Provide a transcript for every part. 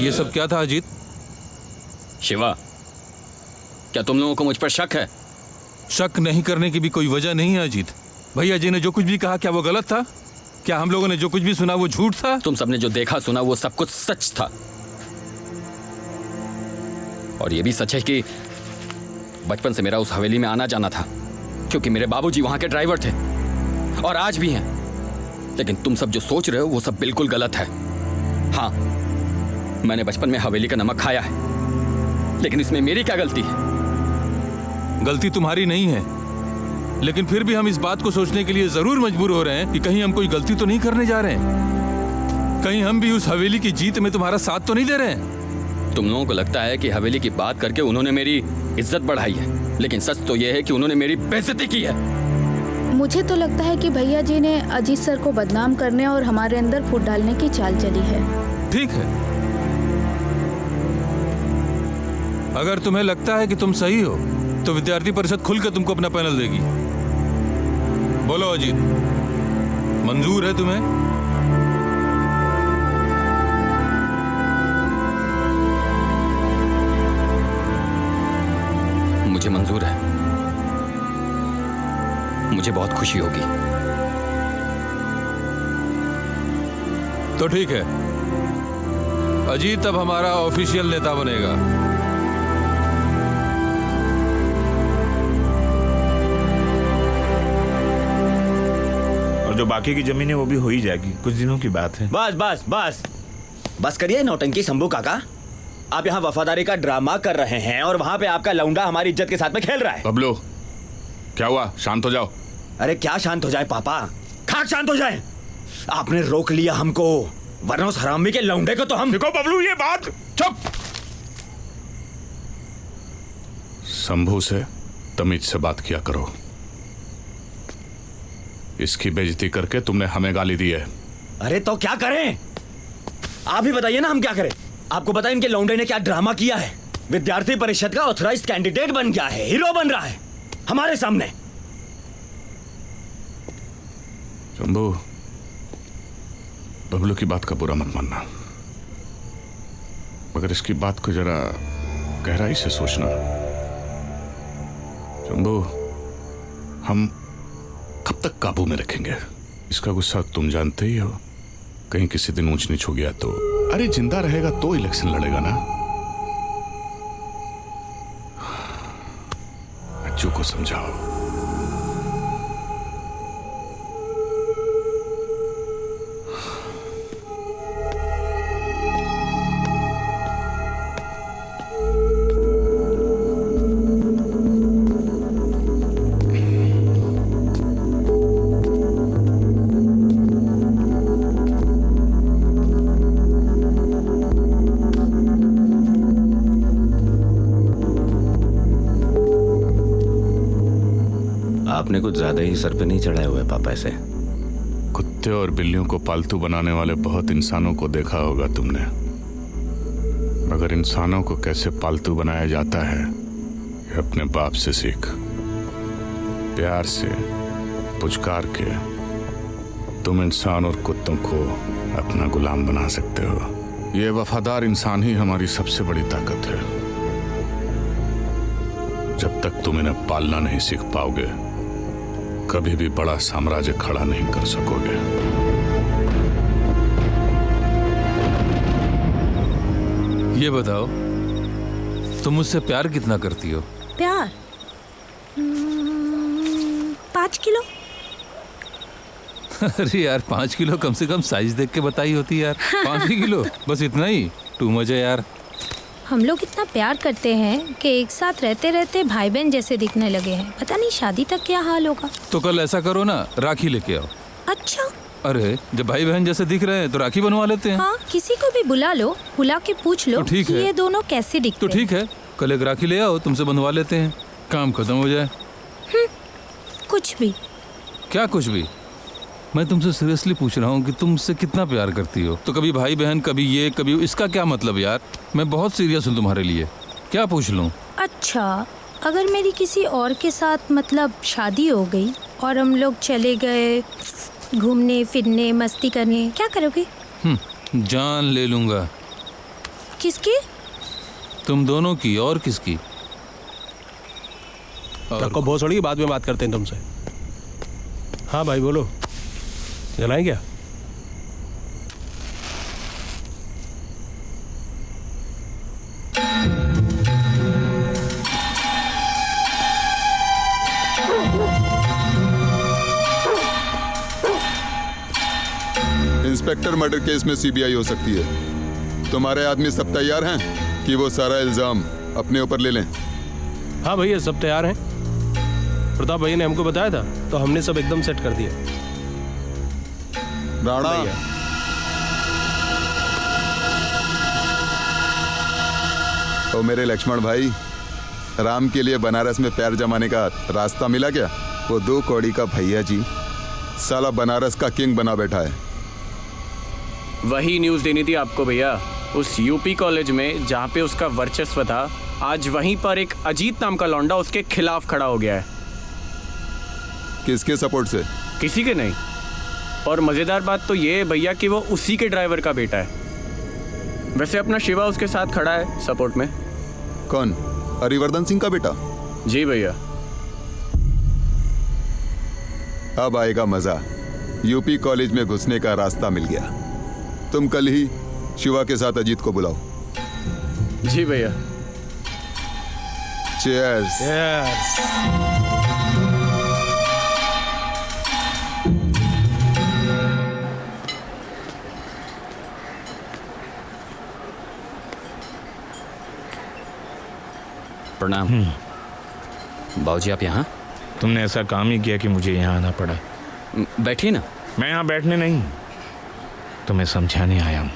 ये सब क्या था अजीत? शिवा, क्या तुम लोगों को मुझ पर शक है? शक नहीं करने की भी कोई वजह नहीं है अजीत। भैया जी ने जो कुछ भी कहा क्या वो गलत था? क्या हम लोगों ने जो कुछ भी सुना वो झूठ था? तुम सबने जो देखा सुना वो सब कुछ सच था। और ये भी सच है कि बचपन से मेरा उस हवेली में आना जाना था, क्योंकि मेरे बाबूजी वहां के ड्राइवर थे और आज भी हैं। लेकिन तुम सब जो सोच रहे हो वो सब बिल्कुल गलत है। हाँ, मैंने बचपन में हवेली का नमक खाया है, लेकिन इसमें मेरी क्या गलती है? गलती तुम्हारी नहीं है, लेकिन फिर भी हम इस बात को सोचने के लिए जरूर मजबूर हो रहे हैं कि कहीं हम कोई गलती तो नहीं करने जा रहे हैं। कहीं हम भी उस हवेली की जीत में तुम्हारा साथ तो नहीं दे रहे हैं। तुम लोगों को लगता है कि हवेली की बात करके उन्होंने मेरी इज्जत बढ़ाई है, लेकिन सच तो यह है कि उन्होंने मेरी बेइज्जती की है। मुझे तो लगता है कि भैया जी ने अजीत सर को बदनाम करने और हमारे अंदर फूट डालने की चाल चली है। ठीक है, अगर तुम्हें लगता है कि तुम सही हो तो विद्यार्थी परिषद खुल कर तुमको अपना पैनल देगी। बोलो अजीत, मंजूर है तुम्हें? मुझे मंजूर है। मुझे बहुत खुशी होगी। तो ठीक है, अजीत अब हमारा ऑफिशियल नेता बनेगा। और जो बाकी की जमीन है वो भी हो ही जाएगी, कुछ दिनों की बात है। बस बस बस बस करिए नौटंकी शंभू काका। आप यहाँ वफादारी का ड्रामा कर रहे हैं और वहाँ पे आपका लौंडा हमारी इज्जत के साथ में खेल रहा है। बबलू, क्या हुआ? शांत हो जाओ। अरे क्या शांत हो जाए पापा, खाक शांत हो जाए। आपने रोक लिया हमको, वरना उस हरामी के लौंडे को तो हम। देखो बबलू, ये बात। चुप। शंभू से तमीज से बात किया करो। इसकी बेइज्जती करके तुमने हमें गाली दी है। अरे तो क्या करें? आप ही बताइए ना, हम क्या करें? आपको पता है इनके लौंडे ने क्या ड्रामा किया है? विद्यार्थी परिषद का ऑथराइज्ड कैंडिडेट बन गया है, हीरो बन रहा है हमारे सामने। शंभू, बबलू की बात का बुरा मत मानना, मगर इसकी बात को जरा गहराई से सोचना। शंभू, हम कब तक काबू में रखेंगे? इसका गुस्सा तुम जानते ही हो। कहीं किसी दिन ऊंच नीच हो गया तो। अरे जिंदा रहेगा तो इलेक्शन लड़ेगा ना। बच्चों को समझाओ। आपने कुछ ज्यादा ही सर पे नहीं चढ़ाए हुए पापा ऐसे। कुत्ते और बिल्लियों को पालतू बनाने वाले बहुत इंसानों को देखा होगा तुमने, मगर इंसानों को कैसे पालतू बनाया जाता है ये अपने बाप से सीख। प्यार से पुचकार के तुम इंसान और कुत्तों को अपना गुलाम बना सकते हो। ये वफादार इंसान ही हमारी सबसे बड़ी ताकत है। जब तक तुम इन्हें पालना नहीं सीख पाओगे, कभी भी बड़ा साम्राज्य खड़ा नहीं कर सकोगे। ये बताओ, तुम मुझसे प्यार कितना करती हो? प्यार 5 किलो। अरे यार, 5 किलो कम से कम साइज देख के बताई होती यार। 5 किलो बस, इतना ही टू मच है यार। हम लोग इतना प्यार करते हैं कि एक साथ रहते रहते भाई बहन जैसे दिखने लगे हैं। पता नहीं शादी तक क्या हाल होगा। तो कल ऐसा करो ना, राखी लेके आओ। अच्छा। अरे जब भाई बहन जैसे दिख रहे हैं तो राखी बनवा लेते हैं। हाँ, किसी को भी बुला लो, बुला के पूछ लो तो ठीक कि है। ये दोनों कैसे दिखते तो ठीक है, कल एक राखी ले आओ, तुमसे बनवा लेते हैं, काम खत्म हो जाए। कुछ भी। क्या कुछ भी? मैं तुमसे सीरियसली पूछ रहा हूँ कि तुम मुझसे कितना प्यार करती हो। तो कभी भाई बहन, कभी ये कभी इसका क्या मतलब यार? मैं बहुत सीरियस हूँ तुम्हारे लिए। क्या पूछ लूँ? अच्छा, अगर मेरी किसी और के साथ मतलब शादी हो गई और हम लोग चले गए घूमने फिरने मस्ती करने, क्या करोगे? जान ले लूंगा। किसकी? तुम दोनों की, और किसकी? आपको बहुत सड़ी, बाद में बात करते हैं तुमसे। हाँ भाई बोलो, जलाएं क्या? इंस्पेक्टर, मर्डर केस में सीबीआई हो सकती है। तुम्हारे आदमी सब तैयार हैं कि वो सारा इल्जाम अपने ऊपर ले लें? हाँ भैया, सब तैयार हैं। प्रताप भैया ने हमको बताया था, तो हमने सब एकदम सेट कर दिया। राणा, तो मेरे लक्ष्मण भाई, राम के लिए बनारस में पैर जमाने का रास्ता मिला क्या? वो 2 कौड़ी का भैया जी साला बनारस का किंग बना बैठा है। वही न्यूज़ देनी थी आपको भैया। उस यूपी कॉलेज में जहाँ पे उसका वर्चस्व था, आज वहीं पर एक अजीत नाम का लौंडा उसके खिलाफ खड़ा हो गया है। किसके सपोर्ट से? किसी के नहीं। और मज़ेदार बात तो ये है भैया कि वो उसी के ड्राइवर का बेटा है। वैसे अपना शिवा उसके साथ खड़ा है सपोर्ट में। कौन? हरिवर्धन सिंह का बेटा? जी भैया। अब आएगा मजा। यूपी कॉलेज में घुसने का रास्ता मिल गया। तुम कल ही शिवा के साथ अजीत को बुलाओ। जी भैया। चीयर्स। प्रणाम। बाबूजी, आप यहाँ? तुमने ऐसा काम ही किया कि मुझे यहाँ आना पड़ा। बैठिए ना। मैं यहाँ बैठने नहीं, तुम्हें समझाने आया हूँ।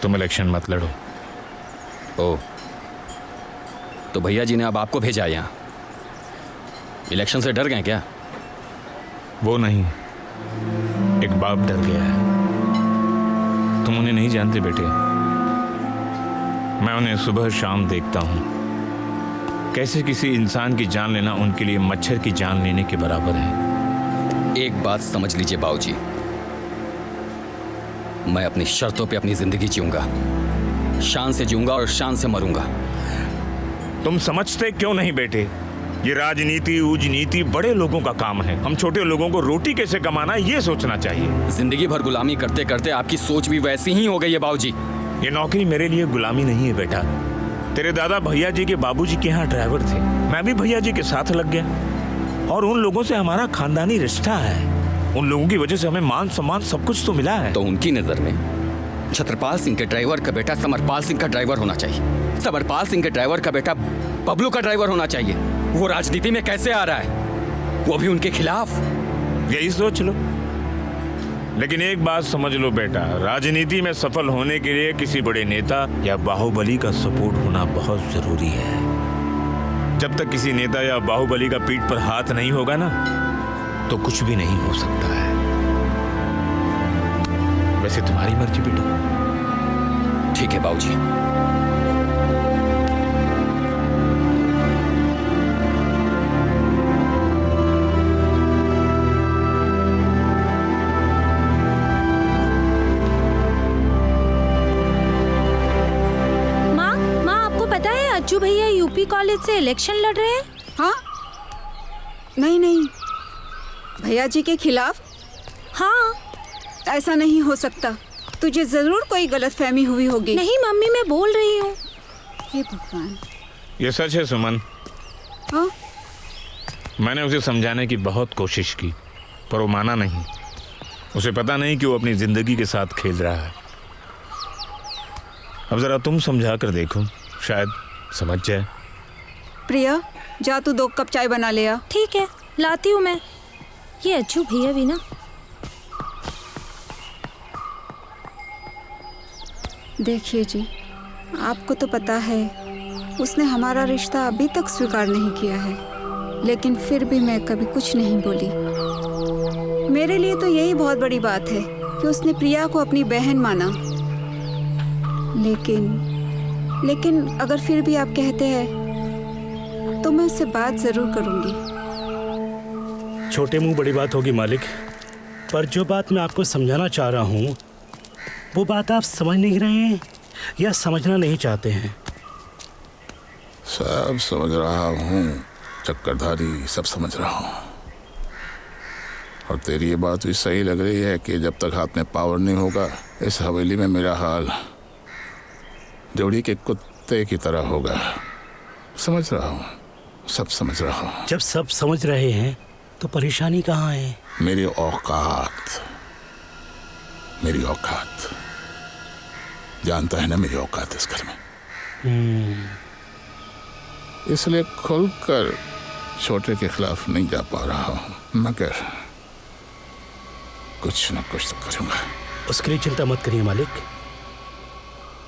तुम इलेक्शन मत लड़ो। ओ, तो भैया जी ने अब आपको भेजा यहाँ? इलेक्शन से डर गए क्या? वो नहीं, एक बाप डर गया है। तुम उन्हें नहीं जानते बेटे। मैं उन्हें सुबह शाम देखता हूँ। कैसे किसी इंसान की जान लेना उनके लिए मच्छर की जान लेने के बराबर है। एक बात समझ लीजिए बाबूजी, मैं अपनी शर्तों पे अपनी जिंदगी जीऊंगा। शान से जीऊंगा और शान से मरूंगा। तुम समझते क्यों नहीं बेटे? ये राजनीति ऊजनीति बड़े लोगों का काम है। हम छोटे लोगों को रोटी कैसे कमाना है ये सोचना चाहिए। जिंदगी भर गुलामी करते करते आपकी सोच भी वैसी ही हो गई है बाबूजी। ये नौकरी मेरे लिए गुलामी नहीं है बेटा। तेरे दादा भैया जी के बाबूजी के यहाँ ड्राइवर थे। मैं भी भैया जी के साथ लग गया और उन लोगों से हमारा खानदानी रिश्ता है। उन लोगों की वजह से हमें मान सम्मान सब कुछ तो मिला है। तो उनकी नजर में छत्रपाल सिंह के ड्राइवर का बेटा समरपाल सिंह का ड्राइवर होना चाहिए। समरपाल सिंह के ड्राइवर का बेटा बबलू का ड्राइवर होना चाहिए। वो राजनीति में कैसे आ रहा है, वो भी उनके खिलाफ। यही सोच लो। लेकिन एक बात समझ लो बेटा, राजनीति में सफल होने के लिए किसी बड़े नेता या बाहुबली का सपोर्ट होना बहुत जरूरी है। जब तक किसी नेता या बाहुबली का पीठ पर हाथ नहीं होगा ना, तो कुछ भी नहीं हो सकता है। वैसे तुम्हारी मर्जी बेटा। ठीक है बाबूजी। अज्जू भैया यूपी कॉलेज से इलेक्शन लड़ रहे हैं। हाँ? नहीं नहीं, भैया जी के खिलाफ? हाँ। ऐसा नहीं हो सकता। तुझे जरूर कोई गलतफहमी हुई होगी। नहीं मम्मी, मैं बोल रही हूँ। हे भगवान। ये सच है सुमन। हाँ? मैंने उसे समझाने की बहुत कोशिश की, पर वो माना नहीं। उसे पता नहीं कि वो अपनी जिंदगी के साथ खेल रहा है। अब जरा तुम समझा कर देखो, शायद समझ जाए। प्रिया, जा तू 2 कप चाय बना ले आ। ठीक है, लाती हूँ मैं। ये अज्जू भैया भी ना। देखिए जी, आपको तो पता है उसने हमारा रिश्ता अभी तक स्वीकार नहीं किया है, लेकिन फिर भी मैं कभी कुछ नहीं बोली। मेरे लिए तो यही बहुत बड़ी बात है कि उसने प्रिया को अपनी बहन माना। लेकिन अगर फिर भी आप कहते हैं तो मैं उससे बात जरूर करूंगी। छोटे मुंह बड़ी बात होगी मालिक, पर जो बात मैं आपको समझाना चाह रहा हूँ वो बात आप समझ नहीं रहे हैं। या समझना नहीं चाहते हैं? सब समझ रहा हूँ चक्करधारी, सब समझ रहा हूँ। और तेरी ये बात भी सही लग रही है कि जब तक हाथ में पावर नहीं होगा इस हवेली में मेरा हाल जोड़ी के कुत्ते की तरह होगा। समझ रहा हूँ, सब समझ रहा हूँ। जब सब समझ रहे हैं तो परेशानी कहाँ है? मेरी औकात, मेरी औकात जानता है ना, मेरी औकात इस घर में। इसलिए खुलकर छोटे के खिलाफ नहीं जा पा रहा हूँ, मगर कुछ न कुछ तो करूँगा। उसके लिए चिंता मत करिए मालिक।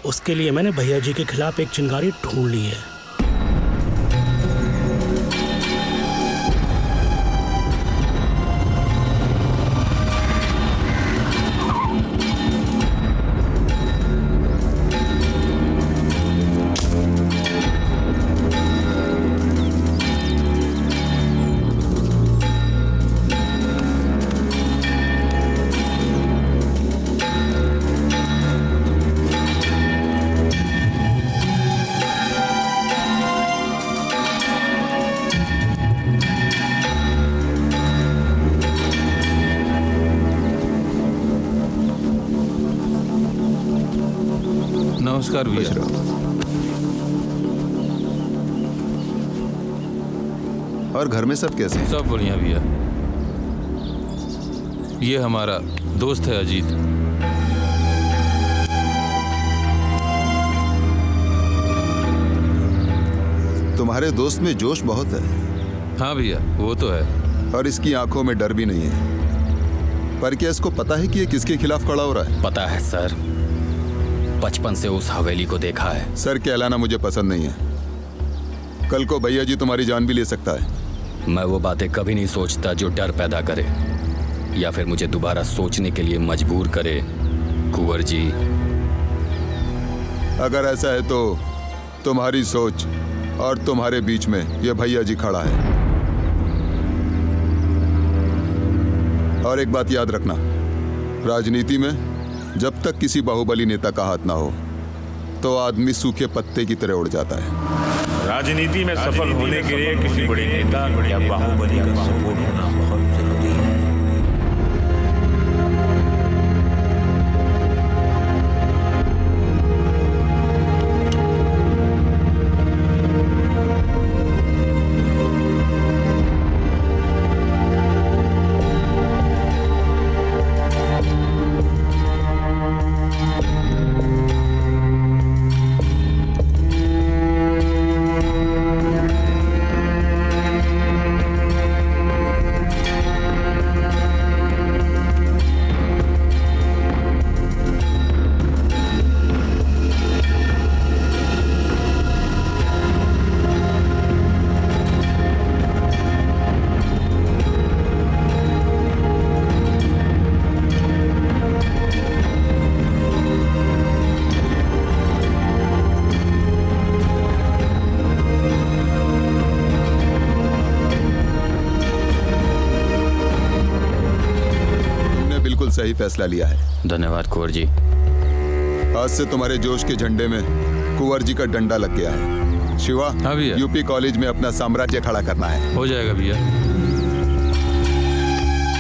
उसके लिए मैंने भैया जी के खिलाफ एक चिंगारी ढूंढ ली है। नमस्कार भैया। और घर में सब कैसे हैं? सब बढ़िया भैया। ये हमारा दोस्त है अजीत। तुम्हारे दोस्त में जोश बहुत है। हाँ भैया, वो तो है। और इसकी आंखों में डर भी नहीं है। पर क्या इसको पता है कि ये किसके खिलाफ खड़ा हो रहा है? पता है सर, बचपन से उस हवेली को देखा है। सर कहलाना मुझे पसंद नहीं है। कल को भैया जी तुम्हारी जान भी ले सकता है। मैं वो बातें कभी नहीं सोचता जो डर पैदा करे या फिर मुझे दोबारा सोचने के लिए मजबूर करे। कुंवर जी, अगर ऐसा है तो तुम्हारी सोच और तुम्हारे बीच में ये भैया जी खड़ा है। और एक बात याद रखना, राजनीति में जब तक किसी बाहुबली नेता का हाथ ना हो तो आदमी सूखे पत्ते की तरह उड़ जाता है। राजनीति में सफल होने के लिए किसी बड़े नेता या बाहुबली का सपोर्ट होना बहुत जरूरी है। सही फैसला लिया है। धन्यवाद कुंवर जी। आज से तुम्हारे जोश के झंडे में कुंवर जी का डंडा लग गया है। शिवा, हाँ भैया, यूपी कॉलेज में अपना साम्राज्य खड़ा करना है। हो जाएगा भैया।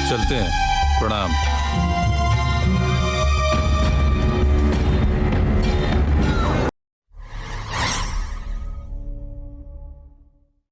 चलते हैं। प्रणाम।